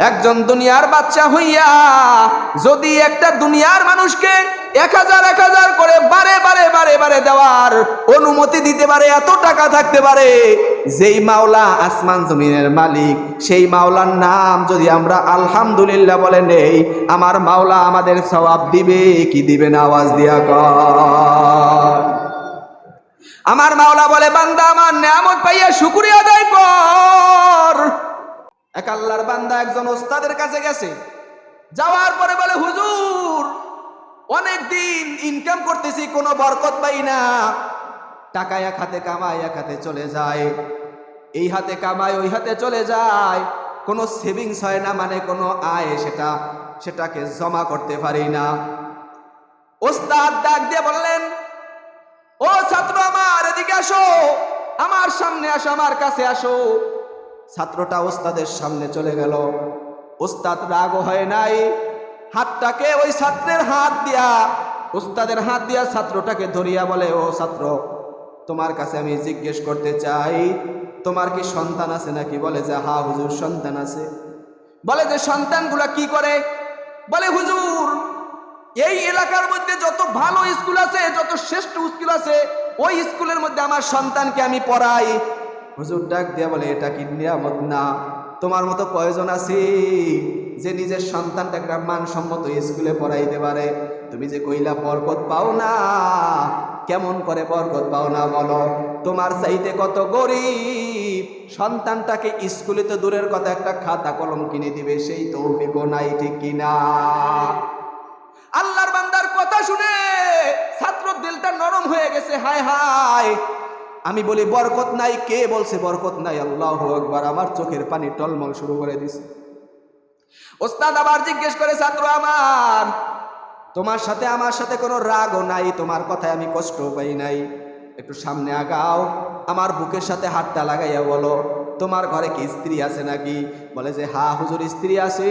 একজন দুনিয়ার বাচ্চা হইয়া যদি একটা দুনিয়ার মানুষকে 1000 করে বারে বারে বারে বারে দেওয়ার অনুমতি দিতে পারে, এত টাকা থাকতে পারে, যেই মাওলা আসমান জমিনের মালিক, সেই মাওলার নাম যদি আমরা আলহামদুলিল্লাহ বলে নেই, আমার মাওলা আমাদের সওয়াব দিবে কি দিবে না? আওয়াজ দিয়া কর। আমার মাওলা বলে, বান্দা আমার নিয়ামত পাইয়া শুকরিয়া আদায় কর। এক আল্লাহর বান্দা একজন ওস্তাদের কাছে গেছে, যাওয়ার পরে বলে, হুজুর অনেক দিন ইনকাম করতেছি, কোনো বরকত পাই না, টাকা এক হাতে কামাই এক হাতে চলে যায়, এই হাতে কামাই ওই হাতে চলে যায়, কোনো সেভিংস হয় না, মানে কোনো আয় সেটাকে জমা করতে পারি না। ওস্তাদ ডাক দিয়ে বললেন, ও ছাত্র আমার, এদিকে আসো, আমার সামনে আসো, আমার কাছে আসো। ছাত্রটা ওস্তাদের সামনে চলে গেল। ওস্তাদ রাগ হয় নাই, হাতটাকে ওই ছাত্রের হাত দিয়া, ওস্তাদের হাত দিয়া ছাত্রটাকে ধরিয়া বলে, ও ছাত্র, তোমার কাছে আমি জিজ্ঞেস করতে চাই, তোমার কি সন্তান আছে নাকি? বলে যে, হ্যাঁ হুজুর সন্তান আছে। বলে যে, সন্তানগুলা কি করে? বলে, হুজুর এই এলাকার মধ্যে যত ভালো স্কুল আছে, যত শ্রেষ্ঠ স্কুল আছে, ওই স্কুলের মধ্যে আমার সন্তানকে আমি পড়াই। হুজুর ডাক দিয়া বলে, এটা কি নিয়ামত না? তোমার মতো কয়জন আছে যে নিজের সন্তানটাকে মানসম্মত স্কুলে পড়াইতে পারে? তুমি যে কইলা বরকত পাও না, কেমন করে বরকত পাও না বলো? তোমার চাইতে কত গরিব, সন্তানটাকে স্কুলে তো দূরের কথা, একটা খাতা কলম কিনে দিবে সেই তৌফিকও নাই, ঠিক কিনা? আল্লাহর বান্দার কথা শুনে ছাত্রর দিলটা নরম হয়ে গেছে। হায় হায়, আমি বলি বরকত নাই, কে বলছে বরকত নাই? আল্লাহু আকবার। আমার চোখের পানি টলমল শুরু করে দিছে। ওস্তাদ আবার জিজ্ঞেস করে, ছাত্র আমার, তোমার সাথে আমার সাথে কোনো রাগও নাই, তোমার কথায় আমি কষ্ট পাই নাই, একটু সামনে আগাও, আমার বুকের সাথে হাতটা লাগাইয়া বলো, তোমার ঘরে কি স্ত্রী আছে নাকি? বলে যে, হ্যাঁ হুজুর স্ত্রী আছে।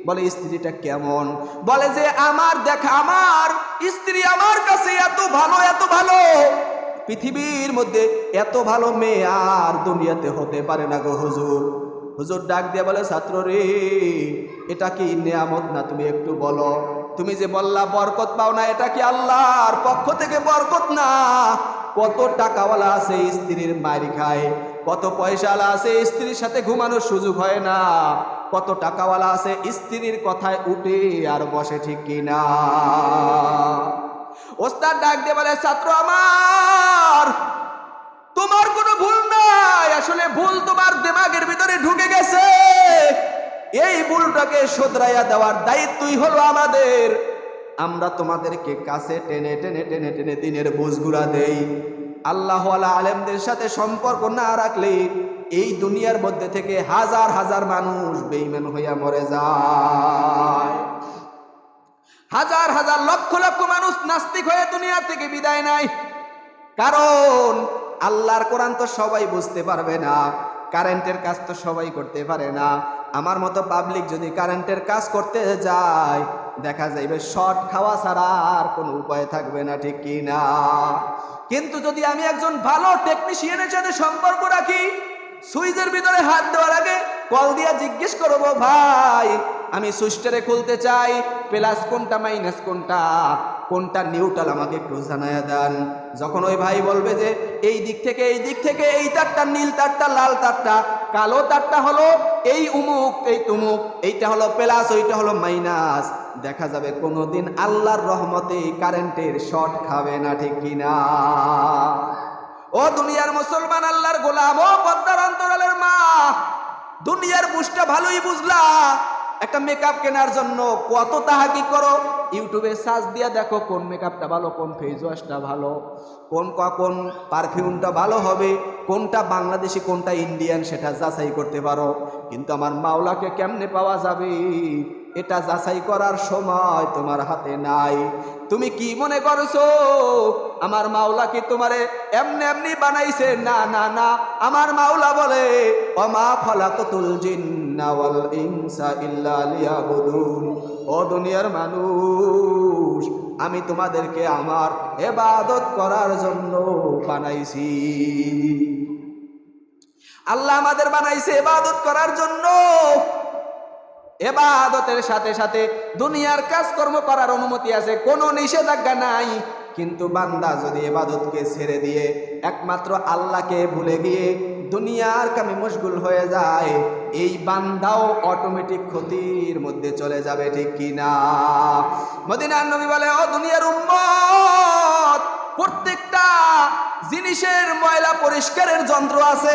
বলে, স্ত্রীটা কেমন? বলে যে, আমার দেখা, আমার স্ত্রী আমার কাছে এত ভালো, এত ভালো, পৃথিবীর মধ্যে এত ভালো মেয়ে আর দুনিয়াতে হতে পারে না গো হুজুর। হুজুর ডাক দিয়ে বলে, ছাত্র রে, এটা কি নিয়ামত না? তুমি একটু বলো, তুমি যে বললা বরকত পাও না, এটা কি আল্লাহর পক্ষ থেকে বরকত না? কত টাকাওয়ালা আছে স্ত্রীর মার খায়, কত পয়সাওয়ালা আছে স্ত্রীর সাথে ঘুমানোর সুযোগ হয় না, কত টাকাওয়ালা আছে স্ত্রীর কথায় উঠে আর বসে, ঠিক কিনা? ওস্তাদ ডাক দিয়ে বলে, ছাত্র আমার, তোমার কোনো ভুল নাই, আসলে ভুল তোমার দিমাগের ভিতরে ঢুকে গেছে। এই ভুলটাকে শুধরাইয়া দেওয়ার দায়িত্বই হলো আমাদের। আমরা তোমাদেরকে কাছে টেনে টেনে টেনে টেনে দিনের বুঝগুলা দেই। আল্লাহওয়ালা আলেমদের সাথে সম্পর্ক না রাখলে এই দুনিয়ার মধ্যে থেকে হাজার হাজার মানুষ বেঈমান হইয়া মরে যায়, হাজার হাজার লক্ষ লক্ষ মানুষ নাস্তিক হয়ে দুনিয়া থেকে বিদায় নেয়। কারণ আল্লাহর কোরআন তো সবাই বুঝতে পারবে না, কারেন্টের কাজ তো সবাই করতে পারে না। আমার মতো পাবলিক যদি কারেন্টের কাজ করতে যায়, দেখা যাইবে শর্ট খাওয়া ছাড়া আর কোনো উপায় থাকবে না, ঠিক কি না? কিন্তু যদি আমি একজন ভালো টেকনিশিয়ানের সাথে সম্পর্ক রাখি, সুইচের ভিতরে হাত দেওয়ার আগে কল দিয়া জিজ্ঞেস করবো, ভাই আমি সুইচটারে খুলতে চাই, প্লাস কোনটা মাইনাস কোনটা, কোনটা নিউট্রাল, আমাকে একটু জানায়া দেন। যখন ওই ভাই বলবে যে এই দিক থেকে এই দিক থেকে, এই তারটা নীল, তারটা লাল, তারটা কালো, তারটা হলো এই উমুক এই তুমুক, এইটা হলো প্লাস ওইটা হলো মাইনাস, দেখা যাবে কোনোদিন আল্লাহর রহমতে কারেন্টের শর্ট খাবে না, ঠিক কিনা? ও দুনিয়ার মুসলমান, আল্লাহর গোলাম, ও পদ্মার অন্তরালের মা, দুনিয়ার বুঝটা ভালোই বুঝলা। একটা মেকআপ কেনার জন্য কত তাহাকি করো, ইউটিউবে সার্চ দিয়া দেখো কোন মেকআপটা ভালো, কোন ফেস ওয়াশটা ভালো, কোন পারফিউমটা ভালো হবে, কোনটা বাংলাদেশি কোনটা ইন্ডিয়ান, সেটা যাচাই করতে পারো। কিন্তু আমার মাওলাকে কেমনে পাওয়া যাবে, এটা যাচাই করার সময় তোমার হাতে নাই। তুমি কি মনে করছো আমার মাওলা কি তোমারে এমনি এমনি বানাইছে? না না না, আমার মাওলা বলে, ওমা খালাকাতুল জিন্না ওয়াল ইনসা ইল্লা লিয়াবুদুন। ও দুনিয়ার মানুষ, আমি তোমাদেরকে আমার ইবাদত করার জন্য বানাইছি। আল্লাহ আমাদের বানাইছে ইবাদত করার জন্য। ইবাদতের সাথে সাথে দুনিয়ার কাজকর্ম করার অনুমতি আছে, কোনো নিষেধাজ্ঞা নাই। কিন্তু বান্দা যদি ইবাদতকে ছেড়ে দিয়ে একমাত্র আল্লাহকে ভুলে গিয়ে দুনিয়ার কামে মশগুল হয়ে যায়, এই বান্দাও অটোমেটিক ক্ষতির মধ্যে চলে যাবে, ঠিক কিনা? মদিনার নবী বলে, ও দুনিয়ার উম্মত, প্রত্যেকটা জিনিসের ময়লা পরিষ্কারের যন্ত্র আছে।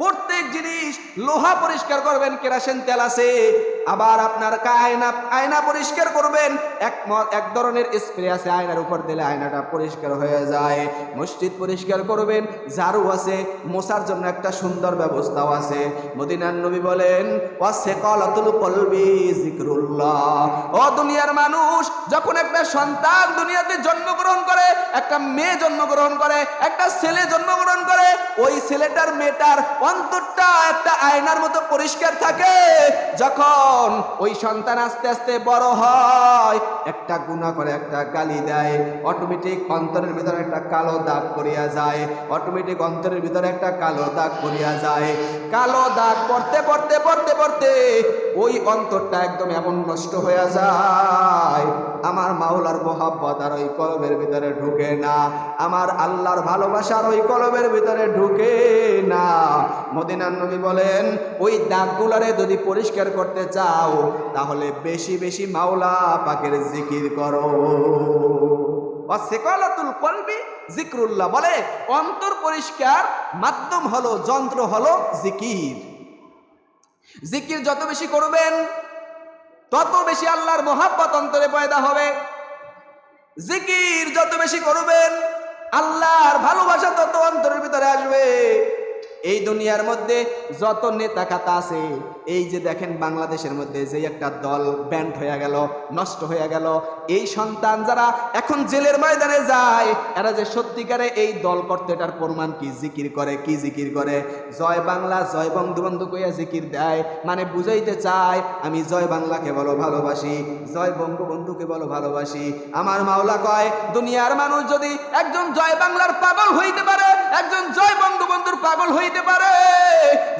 প্রত্যেক জিনিস, লোহা পরিষ্কার করবেন কেরোসিন তেল আছে, আবার আপনার আয়না পরিষ্কার করবেন এক ধরনের স্প্রে আছে, আয়নার উপর দিলে আয়নাটা পরিষ্কার হয়ে যায়। মসজিদ পরিষ্কার করবেন, ঝাড়ু আছে, মোছার জন্য একটা সুন্দর ব্যবস্থাও আছে। মদিনার নবী বলেন, ওয়াসিকালাতুল কলবি যিকরুল্লাহ। ও দুনিয়ার মানুষ, যখন একটা সন্তান দুনিয়াতে জন্মগ্রহণ করে, একটা মেয়ে জন্মগ্রহণ করে, একটা ছেলে জন্মগ্রহণ করে, ওই ছেলেটার মেয়েটার অন্তরটা একটা আয়নার মতো পরিষ্কার থাকে। যখন ওই সন্তান আস্তে আস্তে বড় হয়, একটা গুনাহ করে, একটা গালি দেয়, অটোমেটিক অন্তরের ভিতরে একটা কালো দাগ পড়িয়া যায়। অটোমেটিক অন্তরের ভিতরে একটা কালো দাগ পড়িয়া যায়। কালো দাগ পড়তে পড়তে পড়তে পড়তে ওই অন্তরটা একদম এমন নষ্ট হয়ে যায়, আমার মাওলার মোহাব্বত আর ওই কলবের ভিতরে ঢুকে না, আমার আল্লাহর ভালোবাসার ওই কলবের ভিতরে ঢুকে না। মদিনার নবী বলেন, ওই দাগগুলারে যদি পরিষ্কার করতে চাও, তাহলে বেশি বেশি মাওলা পাকের জিকির করো। ওয়াসিকালাতুল কলবি যিকরুল্লাহ বলে, অন্তর পরিষ্কার মাধ্যম হলো, যন্ত্র হলো জিকির। জিকির যত বেশি করবেন, তত বেশি আল্লাহর মোহাব্বত অন্তরে পয়দা হবে। জিকির যত বেশি করবেন, আল্লাহর ভালোবাসা তত অন্তরের ভিতরে আসবে। এই দুনিয়ার মধ্যে যত নেতা কাতা আছে, এই যে দেখেন বাংলাদেশের মধ্যে যে একটা দল ব্যান্ড হয়ে গেল, নষ্ট হয়ে গেল, এই সন্তান যারা এখন জেলের ময়দানে যায়, এরা যে সত্যিকারে এই দল করতে, এটার প্রমাণ কি? জিকির করে। কি জিকির করে? জয় বাংলা, জয় বঙ্গবন্ধু কইয়া জিকির দেয়, মানে বুঝাইতে চায় আমি জয় বাংলাকে বলো ভালোবাসি, জয় বঙ্গবন্ধুকে বলো ভালোবাসি। আমার মাওলা কয়, দুনিয়ার মানুষ যদি একজন জয় বাংলার পাগল হইতে পারে, একজন জয় বঙ্গবন্ধুর পাগল হইতে পারে,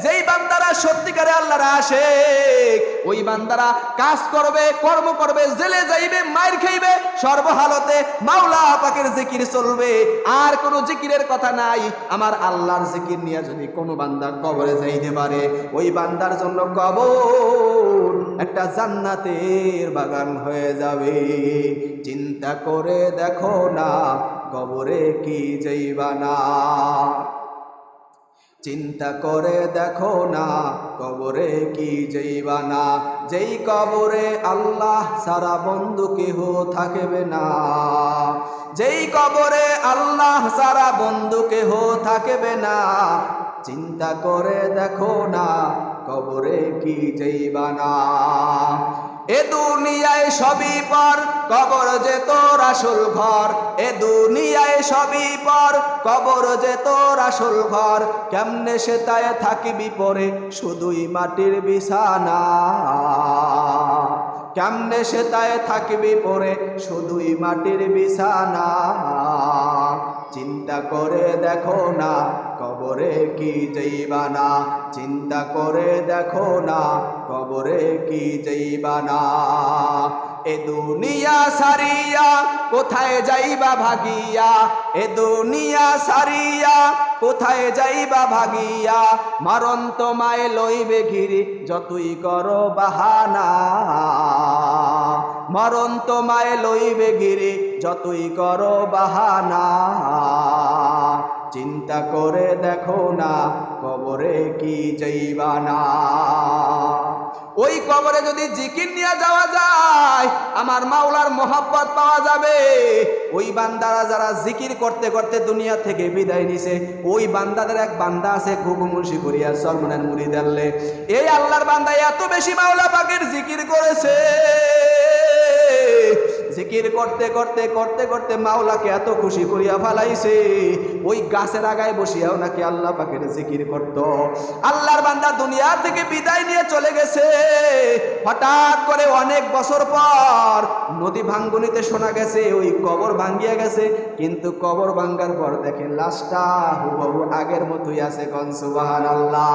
যেই বান্দারা সত্যিকারে আল্লাহর আশিক, ওই বান্দারা কাজ করবে, কর্ম করবে, জেলে যাইবে, মাইর খাইবে, সর্বহালতে মাওলা পাকের জিকির চলবে, আর কোনো জিকিরের কথা নাই। আমার আল্লাহর জিকির নিয়ে যদি কোনো বান্দা কবরে যাইতে পারে, ওই বান্দার জন্য কবর একটা জান্নাতের বাগান হয়ে যাবে। চিন্তা করে দেখো না, কবরে কি যাইবা না। চিন্তা করে দেখো না, কবরে কি যাইবা না। যেই কবরে আল্লাহ সারা বন্ধু কেহ থাকবে না, যেই কবরে আল্লাহ সারা বন্ধু কেহ থাকবে না। চিন্তা করে দেখো না, কবরে কি যাইবা না। এ দুনিয়ায় সবই পর, কবর যে তোর আসল ঘর। এ দুনিয়ায় সবই পর, কবর যে তোর আসল ঘর। কেমনে সে তাই থাকিবি পরে, শুধুই মাটির বিছানা। কেমনে সে তাই থাকিবি পরে, শুধুই মাটির বিছানা। চিন্তা করে দেখো না, কবরে কি যাইবা না। চিন্তা করে দেখো না, কবরে কি যাইবা না। এ দুনিয়া সারিয়া কোথায় যাইবা ভাগিয়া। এ দুনিয়া সারিয়া কোথায় যাইবা ভাগিয়া। মরণ তোমায় লইবে ঘিরে, যতই করো বাহানা। মরণ তোমায় লইবে ঘিরে, যতই করো বাহানা। চিন্তা করে দেখো না, কবরে কি যাইবা না। ওই কবরে যদি জিকির নিয়ে যাওয়া যায়, আমার মাওলার মোহাব্বত পাওয়া যাবে। ওই বান্দারা যারা জিকির করতে করতে দুনিয়া থেকে বিদায় নিছে, ওই বান্দাদের এক বান্দা আছে ঘুঘু মুন্সি করিয়া সলমনের মুরিদ আল্লে। এই আল্লাহর বান্দা এত বেশি মাওলা পাকের জিকির করেছে, জিকির করতে করতে করতে করতে মাওলাকে এত খুশি করিয়া ফেলাইছে, ওই গাছের আগায় বসিয়াও নাকি আল্লাহ পাকের জিকির করত। আল্লাহর বান্দা দুনিয়া থেকে বিদায় নিয়ে চলে গেছে, হঠাৎ করে অনেক বছর পর নদী ভাঙ্গনিতে শোনা গেছে ওই কবর ভাঙ্গিয়া গেছে, কিন্তু কবর ভাঙ্গার পর দেখেন লাশটা হুবহু আগের মতোই আছে। কোন সুবহানাল্লাহ।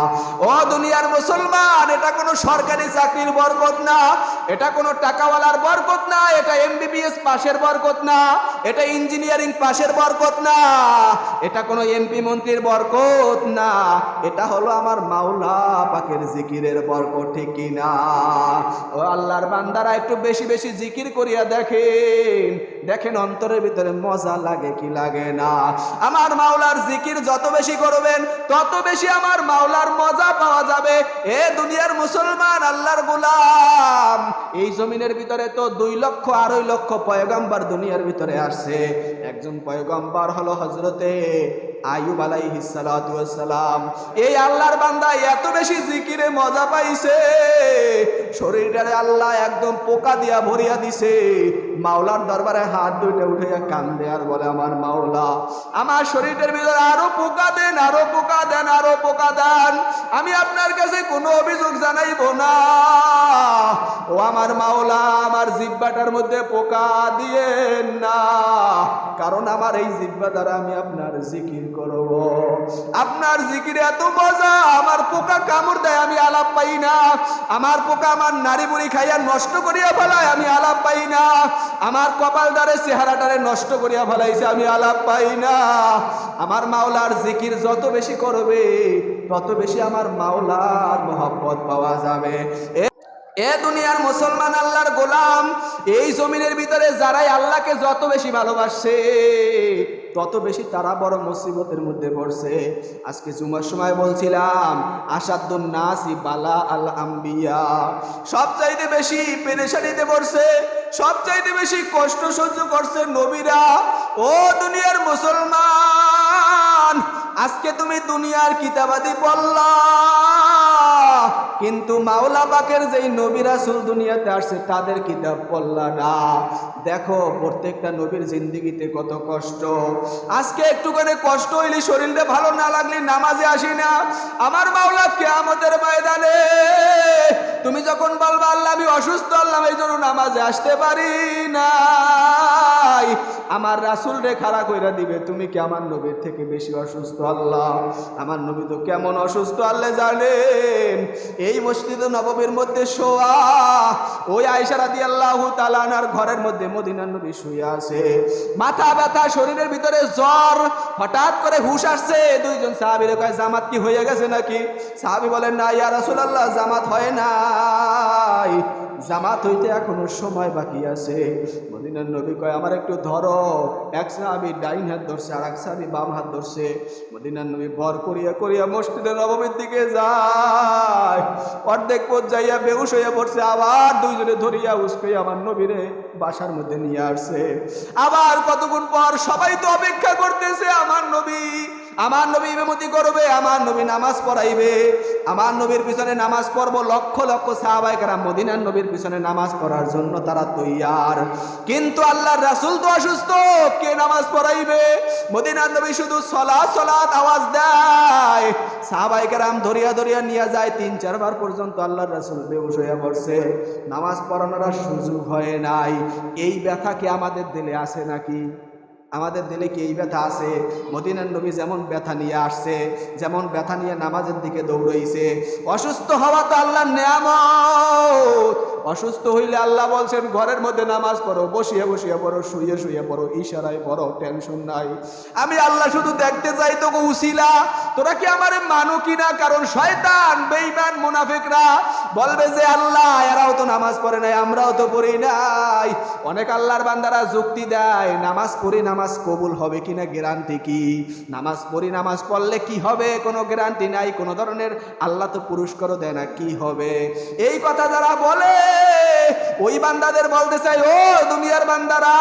ও দুনিয়ার মুসলমান, এটা কোনো সরকারি চাকরির বরকত না, এটা কোনো টাকাওয়ালার বরকত না, এটা এমবিবিএস পাশের বরকত না, এটা ইঞ্জিনিয়ারিং পাশের বরকত না, এটা কোনো এমপি মন্ত্রীর বরকত না, এটা হলো আমার মাওলা পাকের জিকিরের বরকত। ঠিক কিনা? ও আল্লাহর বান্দারা, একটু বেশি বেশি জিকির করিয়া দেখেন, দেখেন অন্তরের ভিতরে মজা লাগে কি লাগে না। আমার মাওলার জিকির যত বেশি করবেন তত বেশি আমার মাওলার মজা পাওয়া যাবে। এ দুনিয়ার মুসলমান, আল্লাহর গোলাম, এই জমিনের ভিতরে তো 2 লক্ষ 2.5 লক্ষ পয়গম্বর দুনিয়ার ভিতরে আসছে। একজন পয়গম্বর হলো হযরতে আইয়ুব আলাইহিস সালাতু ওয়াস সালাম। এই আল্লাহর বান্দা এত বেশি জিকিরে মজা পাইছে, শরীরটারে আল্লাহ একদম পোকা দিয়া ভরিয়া দিছে। মাওলার দরবারে হাত দুইটা উঠাইয়া কান্দে আর বলে, আমার মাওলা, আমার শরীরের ভিতরে আরো পোকা দেন, আরো পোকা দেন, আরো পোকা দেন। আমি আপনার কাছে কোনো অভিযোগ জানাইব না। ও আমার মাওলা, আমার জিহ্বাটার মধ্যে পোকা দিয়েন না, কারণ আমার এই জিহ্বা দ্বারা আমি আপনার জিকির করব। আপনার জিকিরে এত মজা, আমার পোকা কামড় দেয়, আমি আলাপ পাই না। আমার পোকা আমার নারী বুড়ি খাইয়া নষ্ট করিয়া ফেলায়, আমি আলাপ পাই না। আমার কপালটারে চেহারাটারে নষ্ট করিয়া ফেলাইছে, আমি আলাপ পাই না। আমার মাওলার জিকির যত বেশি করবে তত বেশি আমার মাওলার মহব্বত পাওয়া যাবে। এ দুনিয়ার মুসলমান, আল্লাহর গোলাম, এই জমিনের ভিতরে যারাই আল্লাহকে যত বেশি ভালোবাসে তত বেশি তারা বড় মুসিবতের মধ্যে পড়ছে। আজকে জুমার সময় বলছিলাম, আসাদুন নাসি বালা আল আম্বিয়া, সবচাইতে বেশি পেরেশানিতে পড়ছে, সবচাইতে বেশি কষ্ট সহ্য করছে নবীরা। ও দুনিয়ার মুসলমান, আজকে তুমি দুনিয়ার কিতাবাদি পড়লা, কিন্তু মাওলা পাকের যেই নবী রাসূল দুনিয়াতে আসছে তাদের কিতাব পড়লা না। দেখো প্রত্যেকটা নবীর জিন্দেগিতে কত কষ্ট। আজকে একটুখানি কষ্ট হইলে, শরীরটা ভালো না লাগলে নামাজে আসি না। আমার মাওলা কিয়ামতের ময়দানে তুমি যখন বলবা, আল্লাহ আমি অসুস্থ, আল্লাহ এই জন্য নামাজে আসতে পারি নাই, আমার রাসূল রে খাড়া কইরা দিবে, তুমি কি আমার নবীর থেকে বেশি অসুস্থ? আল্লাহ, আমার নবী তো কেমন অসুস্থ আল্লাহ জানেন। এই মসজিদে নববীর মধ্যে শোয়া ওই আয়েশা রাদিয়াল্লাহু তাআলা আনহার ঘরের মধ্যে মদিনার নবী শুয়ে আছে, মাথা ব্যথা, শরীরের ভিতরে জ্বর, হঠাৎ করে হুশ আসছে। দুইজন সাহাবীরে কয়, জামাত কি হয়ে গেছে নাকি? সাহাবী বলেন, না ইয়া রাসূলুল্লাহ, জামাত হয় নাই, জামাত হইতে এখনো সময় বাকি আছে। মদিনার নবী কয়, আমার একটু ধরো। এক সাহাবী ডাইন হাত ধরছে, আর এক সাহাবী বাম হাত ধরছে। মদিনার নবী ভর করিয়া করিয়া মসজিদে নববীর দিকে যায়, অর্ধেক পথ যাইয়া বেহুশ হইয়া পড়ছে। আবার দুইজনে ধরিয়া উস্কাইয়া আমার নবীরে বাসার মধ্যে নিয়ে আসছে। আবার কতক্ষণ পর সবাই তো অপেক্ষা করতেছে, আমার নবী ইমামতি করবে, আমার নবী নামাজ পড়াইবে, আমার নবীর পিছনে নামাজ পড়বো। লক্ষ লক্ষ সাহাবায়ে কেরাম মদিনার নবীর পিছনে নামাজ পড়ার জন্য তারা তৈয়ার, কিন্তু আল্লাহর রাসূল তো অসুস্থ, কে নামাজ পড়াইবে? মদিনার নবী শুধু সলাত সলাত আওয়াজ দেয়, সাহাবায়ে কেরাম ধরিয়া ধরিয়া নিয়ে যায়। 3-4 বার পর্যন্ত আল্লাহর রাসূল বেহুশ হইয়া পড়ছে, নামাজ পড়ানোর সুযোগ হয় নাই। এই ব্যথা কি আমাদের দিলে আছে নাকি? আমাদের দিলে কি এই ব্যথা আছে? মদিনার নবী যেমন ব্যথা নিয়ে আসছে, যেমন ব্যথা নিয়ে নামাজের দিকে দৌড়াইছে। অসুস্থ হওয়া তো আল্লাহর নিয়ামত। অসুস্থ হইলে আল্লাহ বলছেন ঘরের মধ্যে নামাজ পড়ো, বসিয়ে বসিয়ে পড়ো, শুয়ে শুয়ে পড়ো, ইশারায় পড়ো, টেনশন নাই। আমি আল্লাহ শুধু দেখতে চাই তোকে উসিলা, তোরা কি আমারে মানো কিনা? কারণ শয়তান, বেঈমান, মুনাফিকরা বলবে যে আল্লাহ এরাও তো নামাজ পড়ে নাই, আমরাও তো পড়ি নাই। অনেক আল্লাহর বান্দারা যুক্তি দেয়, নামাজ পড়ি, নামাজ কবুল হবে কিনা গ্যারান্টি কি? নামাজ পড়ি, নামাজ পড়লে কি হবে কোনো গ্যারান্টি নাই, কোনো ধরনের আল্লাহ তো পুরস্কারও দেয় না, কি হবে? এই কথা যারা বলে ওই বান্দাদের বলতে চাই, ও দুনিয়ার বান্দারা,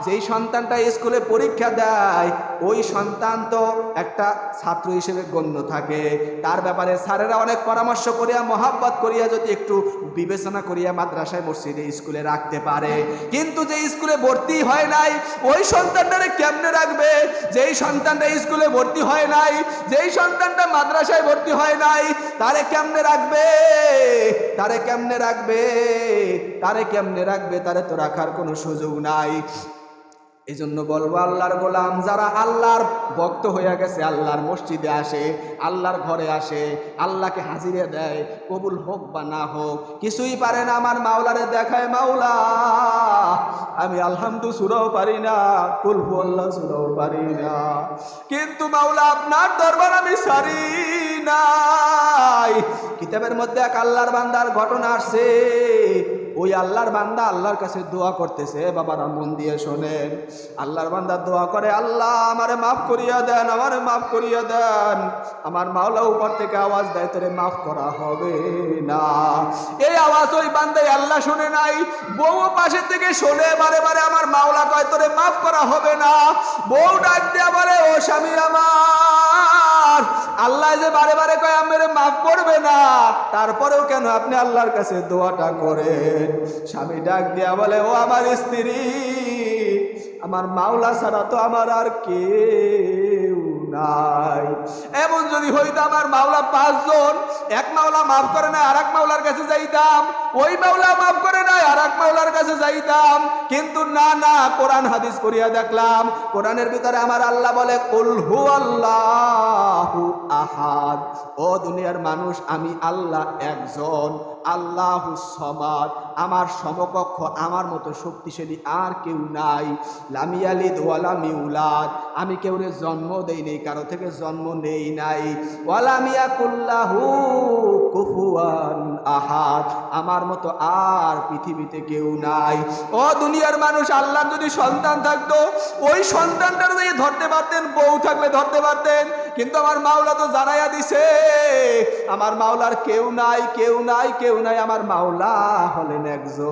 যেই সন্তানটা স্কুলে পরীক্ষা দেয় ওই সন্তান তো একটা ছাত্র হিসেবে গণ্য থাকে, তার ব্যাপারে স্যারেরা অনেক পরামর্শ করিয়া মহাব্বত করিয়া যদি একটু বিবেচনা করিয়া মাদ্রাসায় মসজিদে স্কুলে রাখতে পারে। কিন্তু যে স্কুলে ভর্তি হয় নাই ওই সন্তানটারে কেমনে রাখবে? যেই সন্তানটা স্কুলে ভর্তি হয় নাই, যেই সন্তানটা মাদ্রাসায় ভর্তি হয় নাই, তারে কেমনে রাখবে? তারে কেমনে রাখবে? তারে কেমনে রাখবে? তারে তো রাখার কোনো সুযোগ নাই। এই জন্য বলবো, আল্লাহর গোলাম যারা আল্লাহর ভক্ত হয়ে গেছে, আল্লাহর মসজিদে আসে, আল্লাহর ঘরে আসে, আল্লাহকে হাজিরে দেয়, কবুল হোক বা না হোক, কিছুই পারে না, আমার মাওলারে দেখায়, মাওলা আমি আলহামদু সূরাও পারি না, কুল হুয়াল্লাহ সূরাও পারি না, কিন্তু মাওলা আপনার দরবার আমি সারি নাই। কিতাবের মধ্যে এক আল্লাহর বান্দার ঘটনা আসছে। ওই আল্লাহর বান্দা আল্লাহর কাছে দোয়া করতেছে, বাবারা মন দিয়ে শোনেন। আল্লাহর বান্দা দোয়া করে, আল্লাহ আমারে মাফ করিয়া দেন, আমারে মাফ করিয়া দেন। আমার মাওলা উপর থেকে আওয়াজ দেয়, তোরে মাফ করা হবে না। এই আওয়াজ ওই বান্দাই আল্লাহ শুনে নাই, বউ পাশে থেকে শোনে, বারে বারে আমার মাওলা কয় তোরে মাফ করা হবে না। বউ ডাক দিয়ে বলে, ও স্বামী আমার, আল্লাহ যে বারে বারে কয় আমারে মাফ করবে না, তারপরেও কেন আপনি আল্লাহর কাছে দোয়াটা করেন? স্বামী ডাক দিয়া বলে, ও আমার স্ত্রী, আমার মাওলা ছাড়া তো আমার আর কেউ নাই। এমন যদি হইতো আমার মাওলা পাঁচজন, এক মাওলা মাফ করে নাই আর এক মাওলার কাছে যাইতাম, ওই মাওলা মাফ করে নাই আর এক মাওলার কাছে যাইতাম। কিন্তু না না, কোরআন হাদিস করিয়া দেখলাম, কোরআনের ভিতরে আমার আল্লাহ বলে, কুল হুয়াল্লাহু আহাদ, ও দুনিয়ার মানুষ, আমি আল্লাহ একজন, আল্লাহুস সামাদ, আমার সমকক্ষ, আমার মতো শক্তিশালী আর কেউ নাই। লাম ইয়ালিদ ওয়া লাম ইউলাদ, আমি কেউরে জন্ম দেই নাই, কারো থেকে জন্ম নেই নাই। ওয়া লাম ইয়াকুল্লাহু কুফুয়ান আহাদ, আমার মতো আর পৃথিবীতে কেউ নাই। ও দুনিয়ার মানুষ, আল্লাহ যদি সন্তান থাকতো, ওই সন্তানটার যদি ধরতে পারতেন, বউ থাকলে ধরতে পারতেন, কিন্তু আমার মাওলা তো জানাইয়া দিছে, আমার মাওলার কেউ নাই, কেউ নাই, কেউ নাই, আমার মাওলা হলেন একজন।